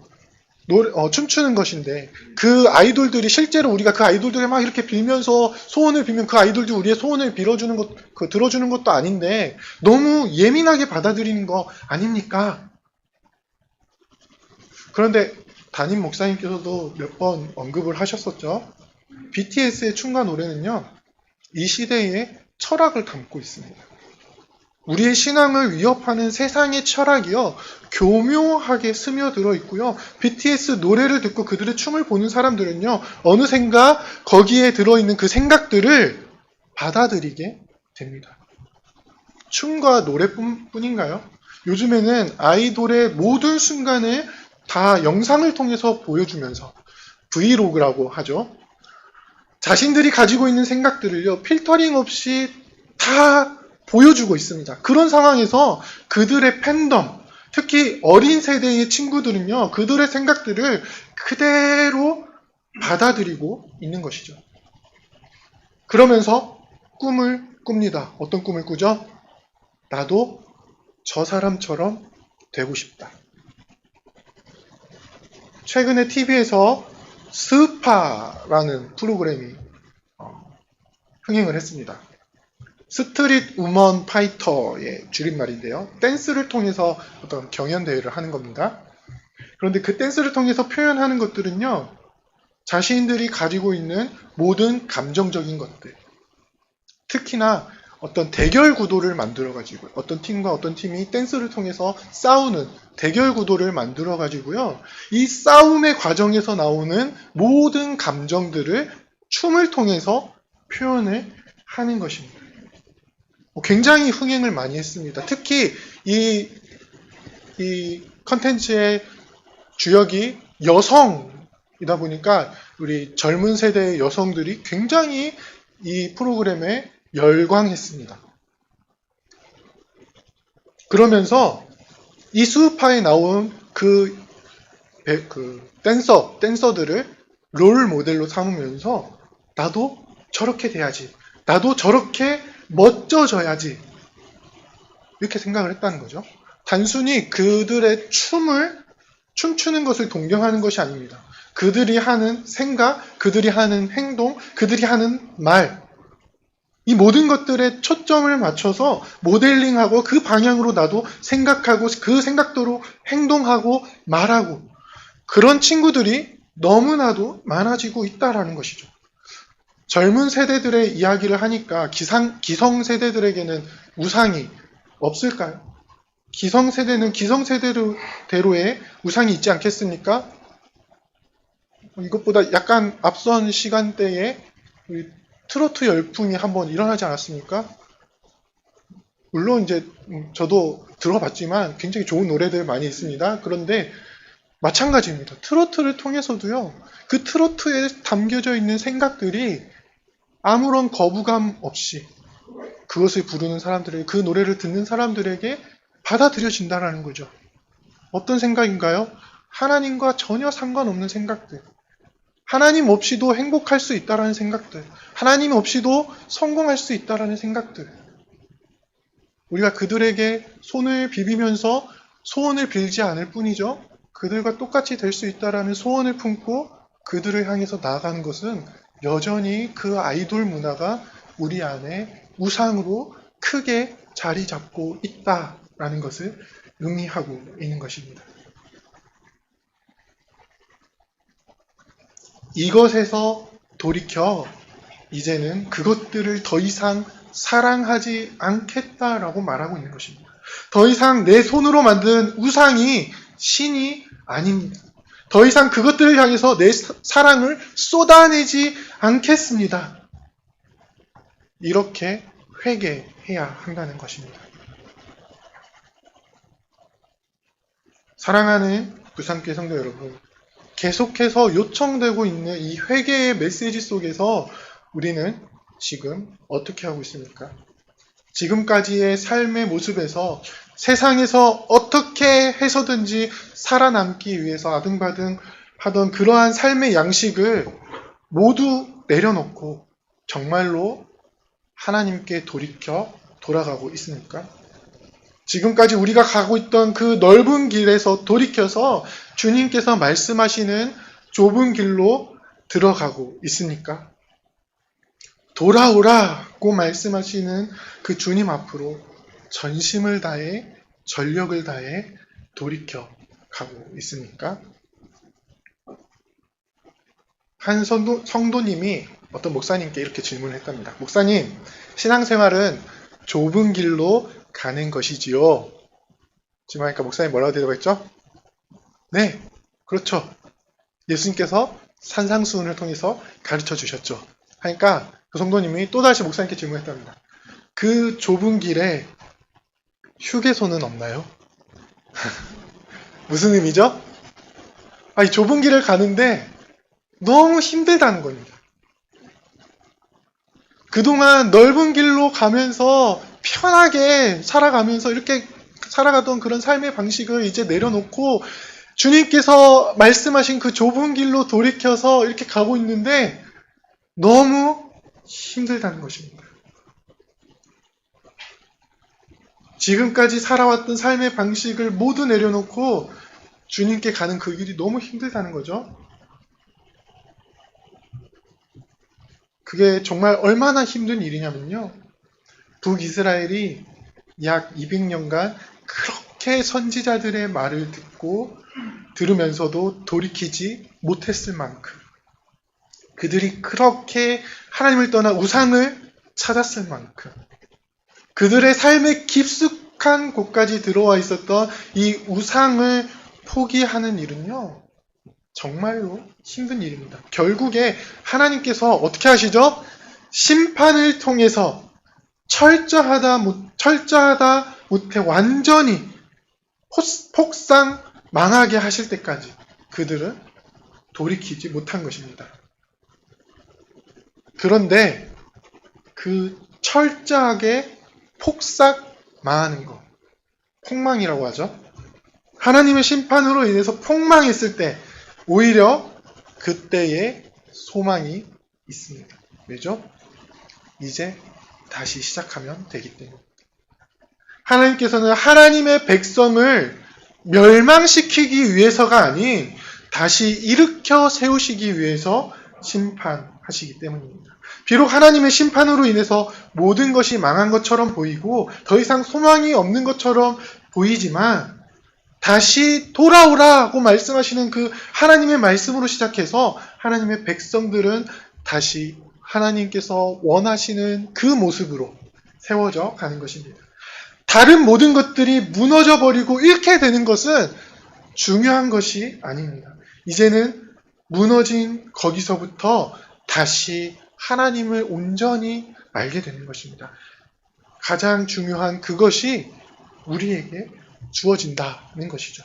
춤추는 것인데, 그 아이돌들이 실제로 우리가 그 아이돌들이 막 이렇게 빌면서 소원을 빌면 그 아이돌도 우리의 소원을 빌어주는 것, 들어주는 것도 아닌데 너무 예민하게 받아들이는 거 아닙니까? 그런데 담임 목사님께서도 몇 번 언급을 하셨었죠. BTS의 춤과 노래는요, 이 시대의 철학을 담고 있습니다. 우리의 신앙을 위협하는 세상의 철학이요, 교묘하게 스며들어 있고요. BTS 노래를 듣고 그들의 춤을 보는 사람들은요, 어느샌가 거기에 들어있는 그 생각들을 받아들이게 됩니다. 춤과 노래뿐인가요? 요즘에는 아이돌의 모든 순간을 다 영상을 통해서 보여주면서 브이로그라고 하죠. 자신들이 가지고 있는 생각들을요, 필터링 없이 다 보여주고 있습니다. 그런 상황에서 그들의 팬덤, 특히 어린 세대의 친구들은요, 그들의 생각들을 그대로 받아들이고 있는 것이죠. 그러면서 꿈을 꿉니다. 어떤 꿈을 꾸죠? 나도 저 사람처럼 되고 싶다. 최근에 TV에서 스파라는 프로그램이 흥행을 했습니다. 스트릿 우먼 파이터의 줄임말인데요. 댄스를 통해서 어떤 경연대회를 하는 겁니다. 그런데 그 댄스를 통해서 표현하는 것들은요, 자신들이 가지고 있는 모든 감정적인 것들, 특히나 어떤 대결 구도를 만들어가지고, 어떤 팀과 어떤 팀이 댄스를 통해서 싸우는 대결 구도를 만들어가지고요, 이 싸움의 과정에서 나오는 모든 감정들을 춤을 통해서 표현을 하는 것입니다. 굉장히 흥행을 많이 했습니다. 특히 이 컨텐츠의 주역이 여성이다 보니까 우리 젊은 세대의 여성들이 굉장히 이 프로그램에 열광했습니다. 그러면서 이 수우파에 나온 그 댄서들을 롤 모델로 삼으면서 나도 저렇게 돼야지, 나도 저렇게 멋져져야지, 이렇게 생각을 했다는 거죠. 단순히 그들의 춤추는 것을 동경하는 것이 아닙니다. 그들이 하는 생각, 그들이 하는 행동, 그들이 하는 말, 이 모든 것들에 초점을 맞춰서 모델링하고 그 방향으로 나도 생각하고 그 생각대로 행동하고 말하고, 그런 친구들이 너무나도 많아지고 있다라는 것이죠. 젊은 세대들의 이야기를 하니까 기성 세대들에게는 우상이 없을까요? 기성 세대는 기성 세대대로의 우상이 있지 않겠습니까? 이것보다 약간 앞선 시간대에 트로트 열풍이 한번 일어나지 않았습니까? 물론 이제 저도 들어봤지만 굉장히 좋은 노래들 많이 있습니다. 그런데 마찬가지입니다. 트로트를 통해서도요, 그 트로트에 담겨져 있는 생각들이 아무런 거부감 없이 그것을 부르는 사람들에게, 그 노래를 듣는 사람들에게 받아들여진다는 거죠. 어떤 생각인가요? 하나님과 전혀 상관없는 생각들, 하나님 없이도 행복할 수 있다라는 생각들, 하나님 없이도 성공할 수 있다라는 생각들, 우리가 그들에게 손을 비비면서 소원을 빌지 않을 뿐이죠. 그들과 똑같이 될 수 있다라는 소원을 품고 그들을 향해서 나아가는 것은 여전히 그 아이돌 문화가 우리 안에 우상으로 크게 자리 잡고 있다라는 것을 의미하고 있는 것입니다. 이것에서 돌이켜 이제는 그것들을 더 이상 사랑하지 않겠다라고 말하고 있는 것입니다. 더 이상 내 손으로 만든 우상이 신이 아닙니다. 더 이상 그것들을 향해서 내 사랑을 쏟아내지 않겠습니다. 이렇게 회개해야 한다는 것입니다. 사랑하는 부산교회 성도 여러분, 계속해서 요청되고 있는 이 회개의 메시지 속에서 우리는 지금 어떻게 하고 있습니까? 지금까지의 삶의 모습에서 세상에서 어떻게 해서든지 살아남기 위해서 아등바등 하던 그러한 삶의 양식을 모두 내려놓고 정말로 하나님께 돌이켜 돌아가고 있습니까? 지금까지 우리가 가고 있던 그 넓은 길에서 돌이켜서 주님께서 말씀하시는 좁은 길로 들어가고 있습니까? 돌아오라고 말씀하시는 그 주님 앞으로 전심을 다해 전력을 다해 돌이켜 가고 있습니까? 한 성도님이 어떤 목사님께 이렇게 질문을 했답니다. 목사님, 신앙생활은 좁은 길로 가는 것이지요? 질문하니까 목사님 뭐라고 대답했죠? 네, 그렇죠. 예수님께서 산상수훈을 통해서 가르쳐 주셨죠. 하니까 그 성도님이 또다시 목사님께 질문했답니다. 그 좁은 길에 휴게소는 없나요? 무슨 의미죠? 이 좁은 길을 가는데 너무 힘들다는 겁니다. 그동안 넓은 길로 가면서 편하게 살아가면서 이렇게 살아가던 그런 삶의 방식을 이제 내려놓고 주님께서 말씀하신 그 좁은 길로 돌이켜서 이렇게 가고 있는데 너무 힘들다는 것입니다. 지금까지 살아왔던 삶의 방식을 모두 내려놓고 주님께 가는 그 길이 너무 힘들다는 거죠. 그게 정말 얼마나 힘든 일이냐면요. 북이스라엘이 약 200년간 그렇게 선지자들의 말을 들으면서도 돌이키지 못했을 만큼 그들이 그렇게 하나님을 떠나 우상을 찾았을 만큼 그들의 삶의 깊숙한 곳까지 들어와 있었던 이 우상을 포기하는 일은요. 정말로 힘든 일입니다. 결국에 하나님께서 어떻게 하시죠? 심판을 통해서 철저하다 못해 완전히 폭삭 망하게 하실 때까지 그들은 돌이키지 못한 것입니다. 그런데 그 철저하게 폭삭 망하는 것, 폭망이라고 하죠. 하나님의 심판으로 인해서 폭망했을 때 오히려 그때의 소망이 있습니다. 왜죠? 이제 다시 시작하면 되기 때문에. 하나님께서는 하나님의 백성을 멸망시키기 위해서가 아닌 다시 일으켜 세우시기 위해서 심판하시기 때문입니다. 비록 하나님의 심판으로 인해서 모든 것이 망한 것처럼 보이고 더 이상 소망이 없는 것처럼 보이지만 다시 돌아오라고 말씀하시는 그 하나님의 말씀으로 시작해서 하나님의 백성들은 다시 하나님께서 원하시는 그 모습으로 세워져 가는 것입니다. 다른 모든 것들이 무너져 버리고 잃게 되는 것은 중요한 것이 아닙니다. 이제는 무너진 거기서부터 다시 하나님을 온전히 알게 되는 것입니다. 가장 중요한 그것이 우리에게 주어진다는 것이죠.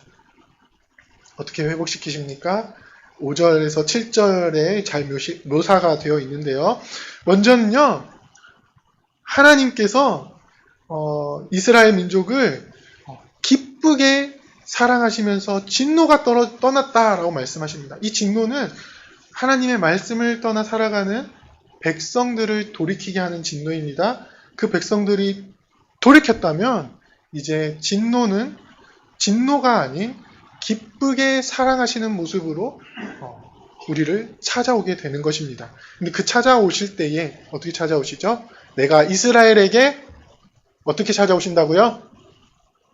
어떻게 회복시키십니까? 5절에서 7절에 잘 묘사가 되어 있는데요. 먼저는요, 하나님께서 이스라엘 민족을 기쁘게 사랑하시면서 진노가 떠났다라고 말씀하십니다. 이 진노는 하나님의 말씀을 떠나 살아가는 백성들을 돌이키게 하는 진노입니다. 그 백성들이 돌이켰다면 이제 진노가 아닌 기쁘게 사랑하시는 모습으로 우리를 찾아오게 되는 것입니다. 근데 그 찾아오실 때에 어떻게 찾아오시죠? 내가 이스라엘에게 어떻게 찾아오신다고요?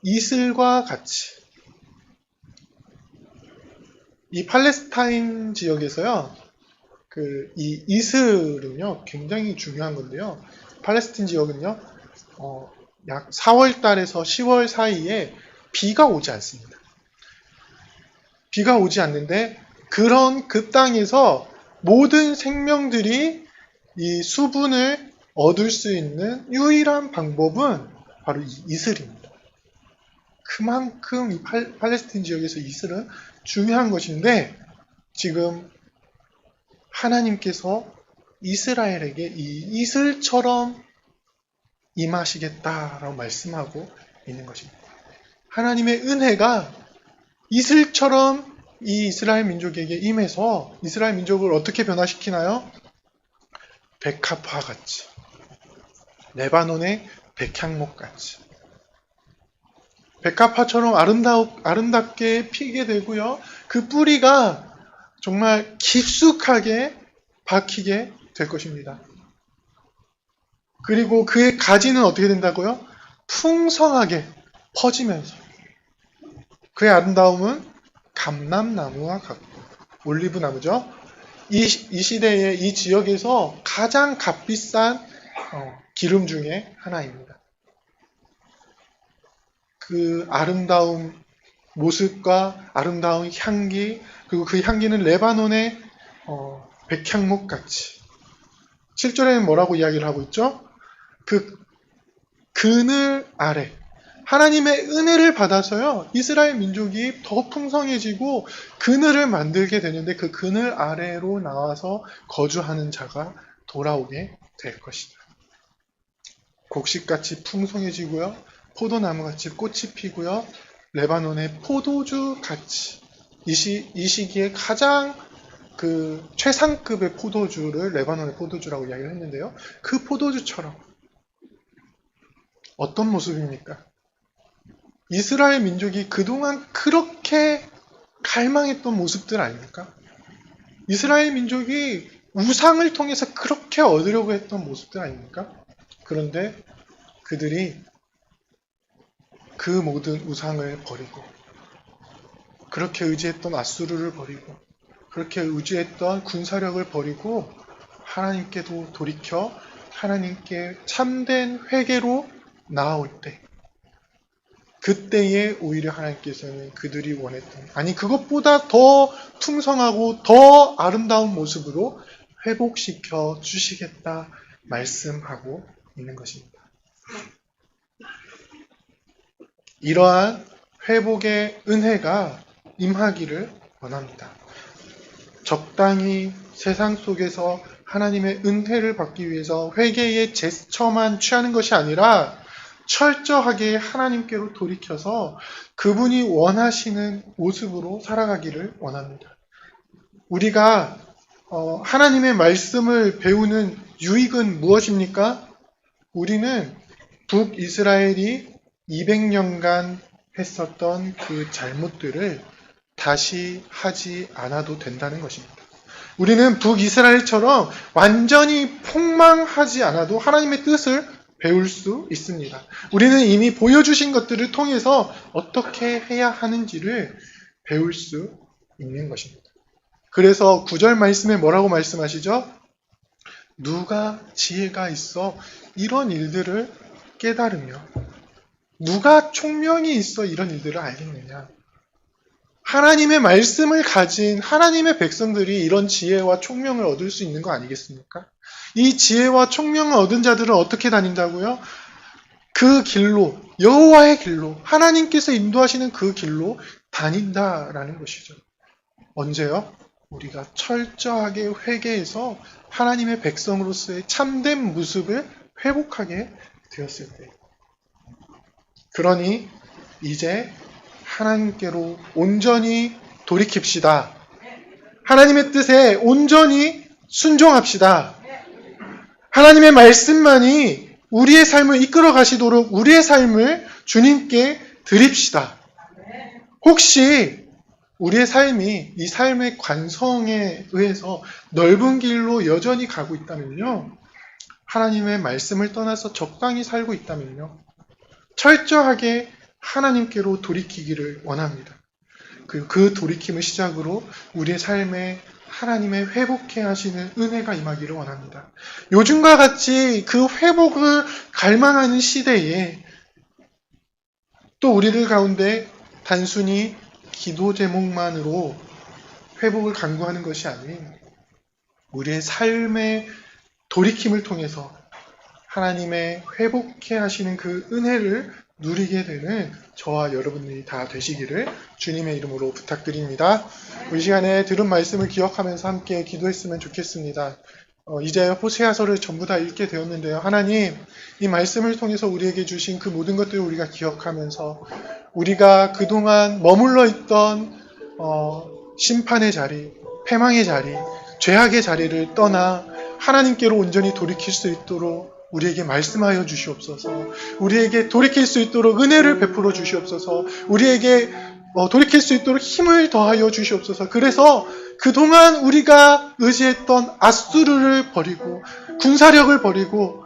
이슬과 같이. 이 팔레스타인 지역에서요, 이 이슬은요, 굉장히 중요한 건데요. 팔레스타인 지역은요, 약 4월 달에서 10월 사이에 비가 오지 않습니다. 비가 오지 않는데, 그 땅에서 모든 생명들이 이 수분을 얻을 수 있는 유일한 방법은 바로 이 이슬입니다. 그만큼 이 팔레스타인 지역에서 이슬은 중요한 것인데, 지금 하나님께서 이스라엘에게 이 이슬처럼 임하시겠다라고 말씀하고 있는 것입니다. 하나님의 은혜가 이슬처럼 이 이스라엘 민족에게 임해서 이스라엘 민족을 어떻게 변화시키나요? 백합화 같이, 레바논의 백향목 같이, 백합화처럼 아름답게 피게 되고요. 그 뿌리가 정말 깊숙하게 박히게 될 것입니다. 그리고 그의 가지는 어떻게 된다고요? 풍성하게 퍼지면서 그의 아름다움은 감람나무와 같고, 올리브나무죠. 이 시대에 이 지역에서 가장 값비싼 기름 중에 하나입니다. 그 아름다운 모습과 아름다운 향기, 그리고 그 향기는 레바논의 백향목 같이. 7절에는 뭐라고 이야기를 하고 있죠? 그 그늘 아래, 하나님의 은혜를 받아서요, 이스라엘 민족이 더 풍성해지고 그늘을 만들게 되는데, 그 그늘 아래로 나와서 거주하는 자가 돌아오게 될 것이다. 곡식같이 풍성해지고요, 포도나무같이 꽃이 피고요, 레바논의 포도주같이, 이 시기에 가장 최상급의 포도주를 레바논의 포도주라고 이야기를 했는데요, 그 포도주처럼. 어떤 모습입니까? 이스라엘 민족이 그동안 그렇게 갈망했던 모습들 아닙니까? 이스라엘 민족이 우상을 통해서 그렇게 얻으려고 했던 모습들 아닙니까? 그런데 그들이 그 모든 우상을 버리고, 그렇게 의지했던 아수르를 버리고, 그렇게 의지했던 군사력을 버리고 하나님께도 돌이켜 하나님께 참된 회개로 나아올 때, 그때에 오히려 하나님께서는 그들이 원했던, 아니 그것보다 더 풍성하고 더 아름다운 모습으로 회복시켜 주시겠다 말씀하고 있는 것입니다. 이러한 회복의 은혜가 임하기를 원합니다. 적당히 세상 속에서 하나님의 은혜를 받기 위해서 회개의 제스처만 취하는 것이 아니라 철저하게 하나님께로 돌이켜서 그분이 원하시는 모습으로 살아가기를 원합니다. 우리가 하나님의 말씀을 배우는 유익은 무엇입니까? 우리는 북이스라엘이 200년간 했었던 그 잘못들을 다시 하지 않아도 된다는 것입니다. 우리는 북이스라엘처럼 완전히 폭망하지 않아도 하나님의 뜻을 배울 수 있습니다. 우리는 이미 보여주신 것들을 통해서 어떻게 해야 하는지를 배울 수 있는 것입니다. 그래서 9절 말씀에 뭐라고 말씀하시죠? 누가 지혜가 있어 이런 일들을 깨달으며, 누가 총명이 있어 이런 일들을 알겠느냐? 하나님의 말씀을 가진 하나님의 백성들이 이런 지혜와 총명을 얻을 수 있는 거 아니겠습니까? 이 지혜와 총명을 얻은 자들은 어떻게 다닌다고요? 그 길로, 여호와의 길로, 하나님께서 인도하시는 그 길로 다닌다라는 것이죠. 언제요? 우리가 철저하게 회개해서 하나님의 백성으로서의 참된 모습을 회복하게 되었을 때. 그러니 이제 하나님께로 온전히 돌이킵시다. 하나님의 뜻에 온전히 순종합시다. 하나님의 말씀만이 우리의 삶을 이끌어 가시도록 우리의 삶을 주님께 드립시다. 혹시 우리의 삶이 이 삶의 관성에 의해서 넓은 길로 여전히 가고 있다면요, 하나님의 말씀을 떠나서 적당히 살고 있다면요, 철저하게 하나님께로 돌이키기를 원합니다. 그 돌이킴을 시작으로 우리의 삶에 하나님의 회복해 하시는 은혜가 임하기를 원합니다. 요즘과 같이 그 회복을 갈망하는 시대에 또 우리들 가운데 단순히 기도 제목만으로 회복을 간구하는 것이 아닌 우리의 삶의 돌이킴을 통해서 하나님의 회복해 하시는 그 은혜를 누리게 되는 저와 여러분들이 다 되시기를 주님의 이름으로 부탁드립니다. 이 시간에 들은 말씀을 기억하면서 함께 기도했으면 좋겠습니다. 이제 호세아서를 전부 다 읽게 되었는데요. 하나님, 이 말씀을 통해서 우리에게 주신 그 모든 것들을 우리가 기억하면서 우리가 그동안 머물러 있던 심판의 자리, 패망의 자리, 죄악의 자리를 떠나 하나님께로 온전히 돌이킬 수 있도록 우리에게 말씀하여 주시옵소서. 우리에게 돌이킬 수 있도록 은혜를 베풀어 주시옵소서. 우리에게 돌이킬 수 있도록 힘을 더하여 주시옵소서. 그래서 그동안 우리가 의지했던 아수르를 버리고 군사력을 버리고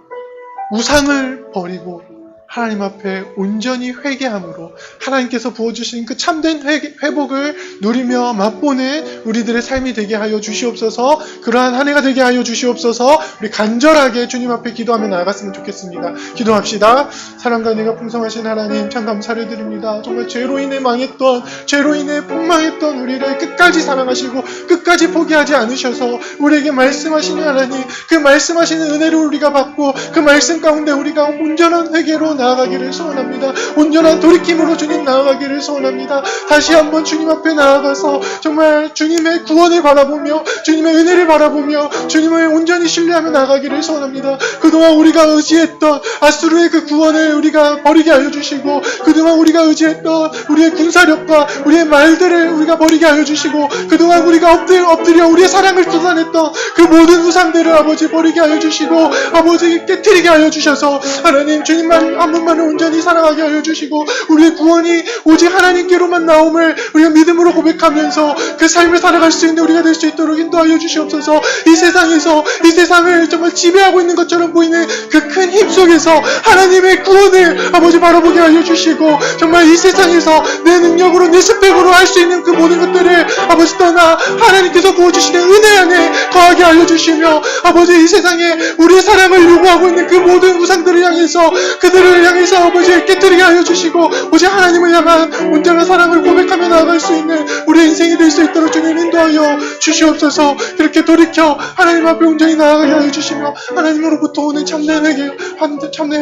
우상을 버리고 하나님 앞에 온전히 회개함으로 하나님께서 부어주신 그 참된 회복을 누리며 맛보는 우리들의 삶이 되게 하여 주시옵소서. 그러한 한 해가 되게 하여 주시옵소서. 우리 간절하게 주님 앞에 기도하며 나아갔으면 좋겠습니다. 기도합시다. 사랑과 은혜가 풍성하신 하나님, 참 감사를 드립니다. 정말 죄로 인해 망했던, 죄로 인해 폭망했던 우리를 끝까지 사랑하시고 끝까지 포기하지 않으셔서 우리에게 말씀하시는 하나님, 그 말씀하시는 은혜를 우리가 받고 그 말씀 가운데 우리가 온전한 회개로 나아가기를 소원합니다. 온전한 돌이킴으로 주님 나아가기를 소원합니다. 다시 한번 주님 앞에 나아가서 정말 주님의 구원을 바라보며 주님의 은혜를 바라보며 주님을 온전히 신뢰하며 나아가기를 소원합니다. 그동안 우리가 의지했던 아수르의 그 구원을 우리가 버리게 하여 주시고 그동안 우리가 의지했던 우리의 군사력과 우리의 말들을 우리가 버리게 하여 주시고 그동안 우리가 엎드려 우리의 사랑을 쏟아냈던 그 모든 우상들을 아버지 버리게 하여 주시고 아버지 깨트리게 하여 주셔서 하나님 주님만 한 분만을 온전히 사랑하게 하여 주시고 우리의 구원이 오직 하나님께로만 나옴을 우리가 믿음으로 고백하면서 그 삶을 살아갈 수 있는 우리가 될 수 있도록 인도하여 주시옵소서. 이 세상에서 이 세상을 정말 지배하고 있는 것처럼 보이는 그 큰 힘 속에서 하나님의 구원을 아버지 바라보게 하여 주시고 정말 이 세상에서 내 능력으로 내 스펙으로 할 수 있는 그 모든 것들을 아버지 떠나 하나님께서 부어주시는 은혜 안에 거하게 하여 주시며 아버지 이 세상에 우리의 사랑을 요구하고 있는 그 모든 우상들을 향해서 그들을 향해서 아버지 깨뜨리게 하여 주시고 오직 하나님을 향한 온전한 사랑을 고백하며 나아갈 수 있는 우리의 인생이 될 수 있도록 주님 인도하여 주시옵소서. 그렇게 돌이켜 하나님 앞에 온전히 나아가게 하여 주시며 하나님으로부터 오는 참된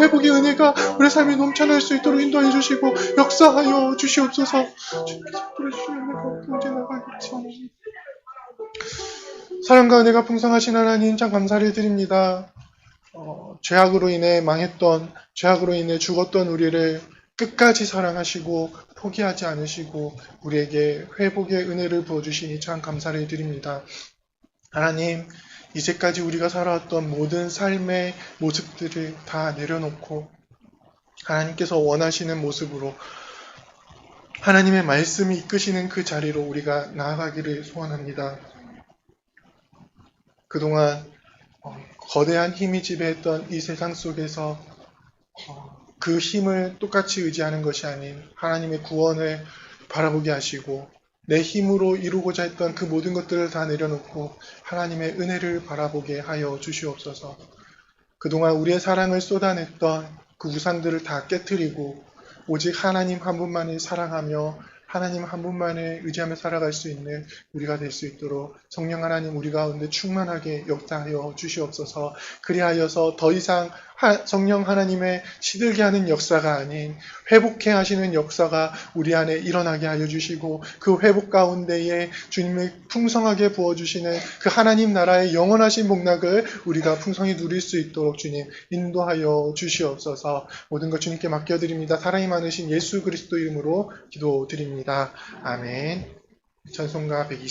회복의 은혜가 우리의 삶에 넘쳐날 수 있도록 인도하여 주시고 역사하여 주시옵소서. 주님께서 부르시는 은혜가 언제나 나가겠지. 사랑과 은혜가 풍성하신 하나님 참 감사를 드립니다. 죄악으로 인해 망했던, 죄악으로 인해 죽었던 우리를 끝까지 사랑하시고 포기하지 않으시고 우리에게 회복의 은혜를 부어주시니 참 감사를 드립니다. 하나님, 이제까지 우리가 살아왔던 모든 삶의 모습들을 다 내려놓고 하나님께서 원하시는 모습으로 하나님의 말씀이 이끄시는 그 자리로 우리가 나아가기를 소원합니다. 그동안 거대한 힘이 지배했던 이 세상 속에서 그 힘을 똑같이 의지하는 것이 아닌 하나님의 구원을 바라보게 하시고 내 힘으로 이루고자 했던 그 모든 것들을 다 내려놓고 하나님의 은혜를 바라보게 하여 주시옵소서. 그동안 우리의 사랑을 쏟아냈던 그 우상들을 다 깨트리고 오직 하나님 한 분만을 사랑하며 하나님 한 분만을 의지하며 살아갈 수 있는 우리가 될 수 있도록 성령 하나님 우리 가운데 충만하게 역사하여 주시옵소서. 그리하여서 더 이상 성령 하나님의 시들게 하는 역사가 아닌 회복해 하시는 역사가 우리 안에 일어나게 하여 주시고 그 회복 가운데에 주님을 풍성하게 부어주시는 그 하나님 나라의 영원하신 복락을 우리가 풍성히 누릴 수 있도록 주님 인도하여 주시옵소서. 모든 것 주님께 맡겨드립니다. 사랑이 많으신 예수 그리스도 이름으로 기도드립니다. 아멘. 찬송가 120